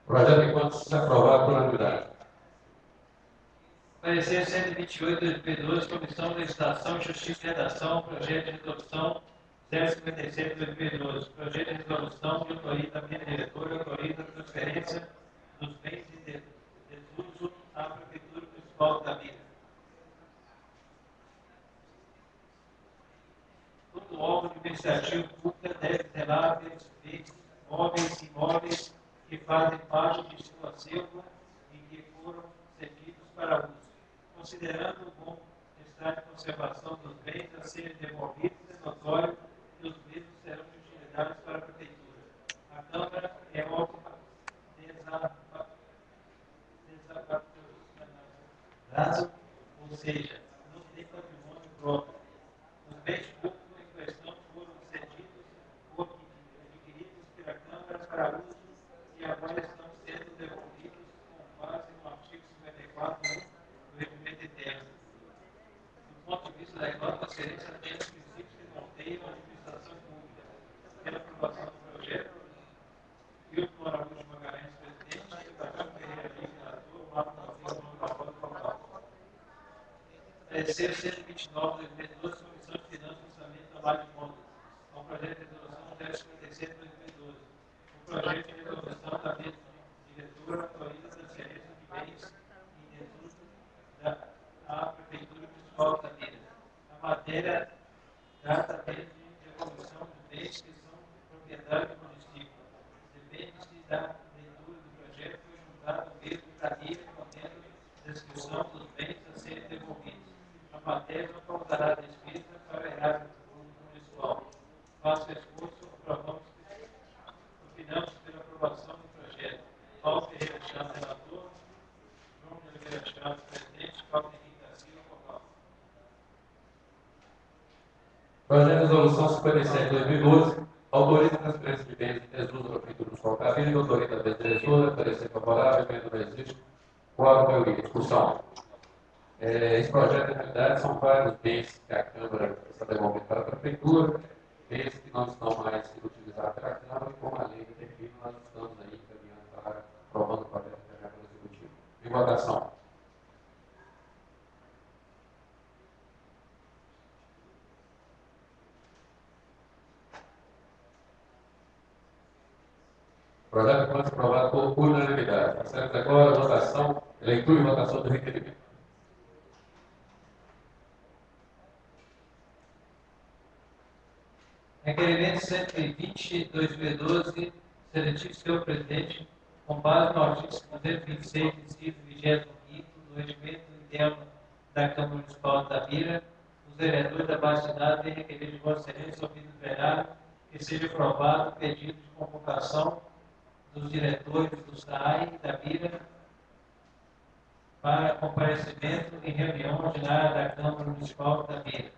Projeto enquanto se aprovado por unanimidade. Parecer 128/2012, Comissão de Legislação, Justiça e Redação, Projeto de Resolução 057/2012. Projeto de Resolução de autoria da minha diretora, autoriza a transferência dos bens de desuso à Prefeitura Municipal da Vila. Todo órgão administrativo público deve zelar pelos bens móveis e imóveis que fazem parte de sua acervo e que foram cedidos para uso. Considerando o bom estado de conservação dos bens a serem devolvidos, é notório que os mesmos serão de utilidade para a Prefeitura. A Câmara é órgão desapatrocínio, ou seja, não tem patrimônio próprio. Os bens públicos em questão foram cedidos ou adquiridos pela Câmara para uso e agora estão sendo devolvidos com base no artigo 54 do Regimento Interno. Do ponto de vista da igual transferência, tem os princípios que norteiam a administração pública. Pela aprovação do projeto, Wilton Araújo Magalhães, presidente, e Sebastião Pereira Lima, relator, Marco Alvim, local. Parecer 129/2012, Comissão de Finanças, Orçamento, Trabalho e Contas, ao projeto de resolução 057/2012. O projeto de resolução da mesa diretora autoriza a transferência de bens em desuso à Prefeitura Municipal da Vila. A matéria trata de devolução de bens que são propriedade do município. Depende-se da leitura do projeto, foi juntado o mesmo planilha contendo descrição dos bens a serem devolvidos. A matéria não causará despesa para a área municipal. Faço esforço, opinamos pela aprovação do projeto. Paulo Ferreira Chaves, relator. João de Oliveira Chaves, presidente. Paulo Henrique da Silva, vogal. Projeto de resolução 57/2012, autoriza a transferência de bens em desuso da Prefeitura Municipal da Vila e autoriza a mesa diretora, parecer favorável, emenda não existe. Qual a maioria? Discussão. Esse projeto, na realidade, são vários bens que a Câmara está devolvendo para a Prefeitura, bens que não estão mais sendo utilizados pela Câmara, e como a lei define, nós estamos aí caminhando para aprovando o projeto da Câmara Executiva. Em votação. O projeto pode ser aprovado por unanimidade. Passamos agora a votação, leitura e votação do requerimento. Requerimento 120/2012, seletivo senhor presidente, com base no artigo 226, inciso 25º do Regimento Interno da Câmara Municipal da Vila, os vereadores da base de dados têm requerido de Vossa Excelência, ouvido o plenário, que seja aprovado o pedido de convocação dos diretores do SAI da Vila para comparecimento em reunião ordinária da Câmara Municipal da Vila.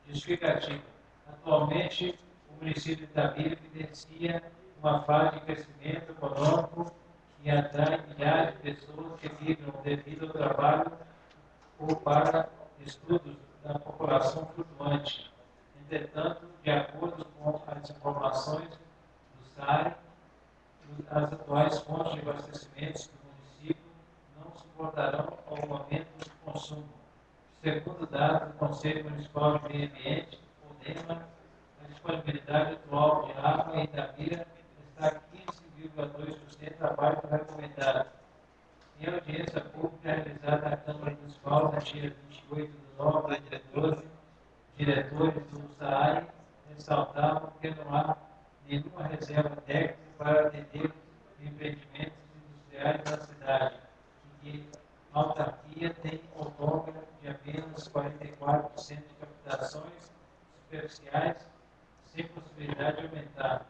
Justificativa. Atualmente, o município de Itabira evidencia uma fase de crescimento econômico e atrai milhares de pessoas que migram devido ao trabalho ou para estudos da população flutuante. Entretanto, de acordo com as informações do SAI, as atuais fontes de abastecimento do município não suportarão o aumento do consumo. Segundo dados do Conselho Municipal de Meio Ambiente, o DEMA, a disponibilidade atual de água em Itabira está 15,2% abaixo do recomendado. Em audiência pública realizada na Câmara Municipal no dia 28/9/2012, diretores do SAI ressaltavam que não há nenhuma reserva técnica para atender empreendimentos industriais na cidade e que a autarquia tem outorga de apenas 44% de captações superficiais, sem possibilidade de aumentar.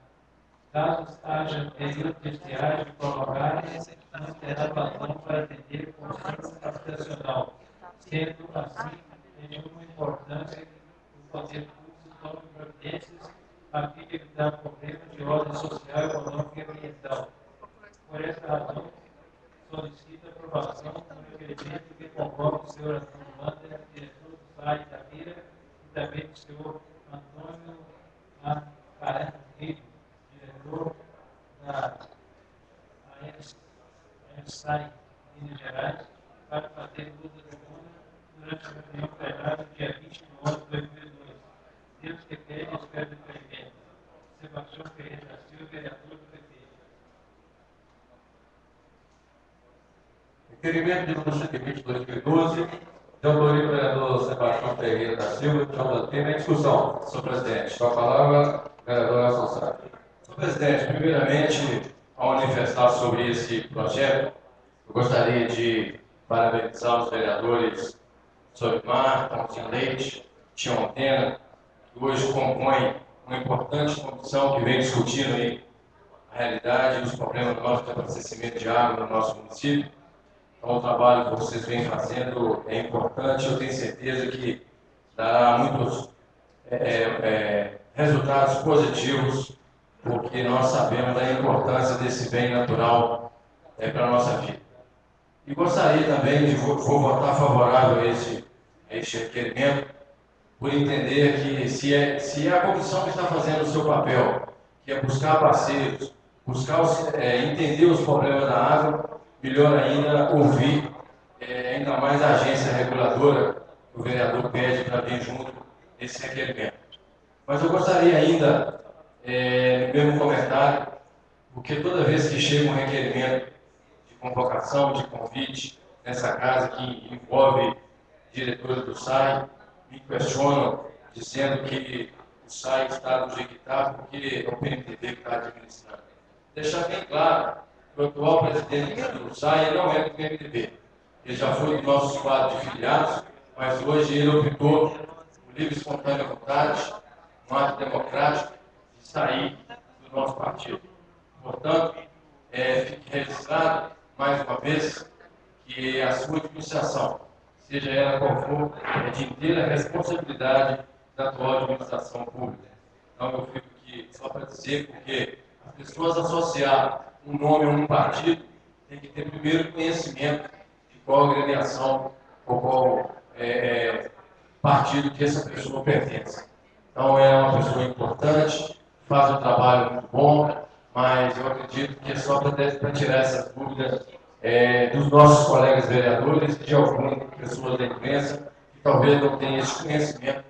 Caso haja período de estiagem prolongado, não terá vazão para atender o consumo habitacional. Sendo assim, é de uma importância que o poder público tome providências a fim de evitar problemas de ordem social, econômica e ambiental. Por essa razão, solicito a aprovação do requerimento que convoca o senhor Antônio Wander, diretor do SAI Itabira, e também o senhor Antônio Caranco Rico, diretor da ANC de SAI, Minas Gerais, para fazer uso da tribuna durante a reunião plenária do dia 20 de novembro de 2002. Deus que pede, espero depoimento. Sebastião Ferreira da Silva, vereador do PP. Requerimento de número 120/2012, de autoria do vereador Sebastião Ferreira da Silva, de João da Pena. Em discussão. Senhor presidente, com a palavra, vereador Elson Sá. Senhor presidente, primeiramente, ao manifestar sobre esse projeto, eu gostaria de parabenizar os vereadores Solimar, Tomzinho Leite, Tião Antena, que hoje compõem uma importante comissão que vem discutindo aí a realidade e os problemas do nosso abastecimento de água no nosso município. Então, o trabalho que vocês vêm fazendo é importante, eu tenho certeza que dará muitos resultados positivos, porque nós sabemos da importância desse bem natural para a nossa vida. E gostaria também de vou votar favorável a este requerimento, por entender que se é a comissão que está fazendo o seu papel, que é buscar parceiros, buscar entender os problemas da água, melhor ainda ouvir ainda mais a agência reguladora que o vereador pede para vir junto nesse requerimento. Mas eu gostaria ainda, no mesmo comentário, porque toda vez que chega um requerimento de convocação, de convite nessa casa que envolve diretores do SAI, me questionam dizendo que o SAI está do jeito que está, porque é o PMDB que está administrando. Deixar bem claro que o atual presidente do SAI não é do PMDB. Ele já foi do nosso quadro de filiados, mas hoje ele optou, por livre e espontânea vontade, um ato democrático, de sair do nosso partido. Portanto, fique registrado, mais uma vez, que a sua administração, seja ela qual for, é de inteira responsabilidade da atual administração pública. Então, eu fico aqui só para dizer, porque as pessoas associar um nome a um partido têm que ter primeiro conhecimento de qual agremiação ou qual partido que essa pessoa pertence. Então, é uma pessoa importante, faz um trabalho muito bom, mas eu acredito que é só para tirar essas dúvidas dos nossos colegas vereadores e de algumas pessoas da imprensa que talvez não tenham esse conhecimento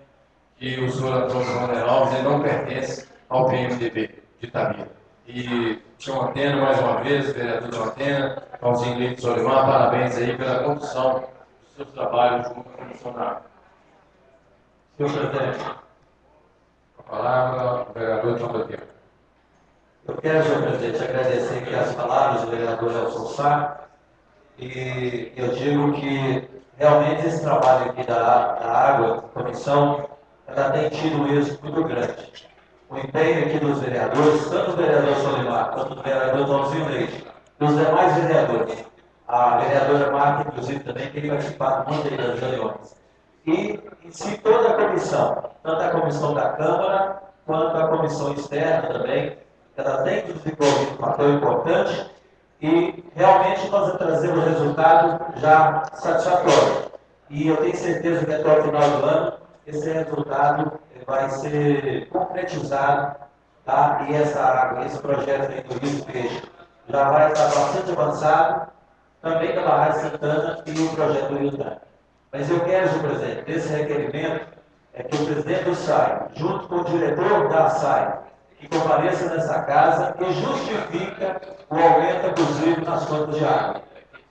que o senhor Antônio João Alves ele não pertence ao PMDB de Itabira. E Tião Antena, mais uma vez, vereador Tião Antena, Paulinho Leite Solimar, parabéns aí pela condução dos seus trabalhos junto à Comissão da Água. Senhor presidente, com a palavra, o vereador João da Pena. Eu quero, senhor presidente, agradecer aqui as palavras do vereador Elson Sá, e eu digo que realmente esse trabalho aqui da água, comissão, ela tem tido um êxito muito grande. O empenho aqui dos vereadores, tanto do vereador Solimar quanto do vereador Tomzinho Leite, dos demais vereadores, a vereadora Marta, inclusive, também tem participado muito aí das reuniões. E, em si, toda a comissão, tanto a comissão da Câmara, quanto a comissão externa também, ela tem desenvolvido um papel importante e realmente nós trazemos resultado já satisfatório. E eu tenho certeza que até o final do ano esse resultado vai ser concretizado, tá? E essa água, esse projeto aí do Rio Peixe já vai estar bastante avançado, também da Barragem Santana e o projeto do Rio Tanque. Mas eu quero, senhor presidente, desse requerimento é que o presidente do SAI, junto com o diretor da SAI, que compareça nessa casa e justifica o aumento abusivo nas contas de água,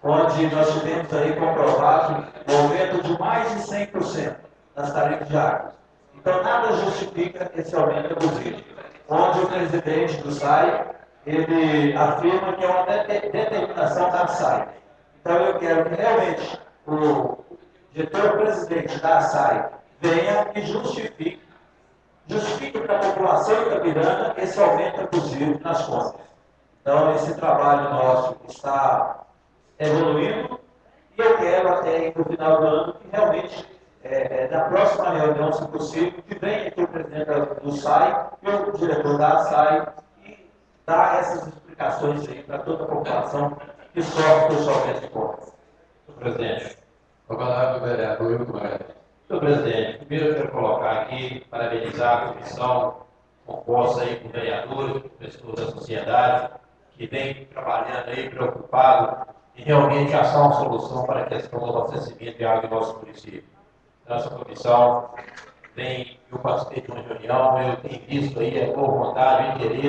onde nós tivemos aí comprovado o aumento de mais de 100% nas tarifas de água. Então, nada justifica esse aumento abusivo, onde o presidente do SAI, ele afirma que é uma determinação da SAI. Então, eu quero que realmente o diretor-presidente da SAI venha e justifique para a população itabirana esse aumento abusivo nas contas. Então, esse trabalho nosso está evoluindo e eu quero até no final do ano que realmente, na próxima reunião, se possível, que venha aqui o presidente do SAI e o diretor da SAI e dar essas explicações aí para toda a população que sofre com esse aumento de contas. Senhor presidente, Com a palavra, o vereador Hilton Magalhães. senhor presidente, primeiro eu quero colocar aqui, parabenizar a comissão composta aí por vereadores, por pessoas da sociedade, que vem trabalhando aí, preocupado e realmente achar uma solução para a questão do abastecimento de água em nosso município. Nossa comissão eu participei de uma reunião, eu tenho visto aí a boa vontade, o interesse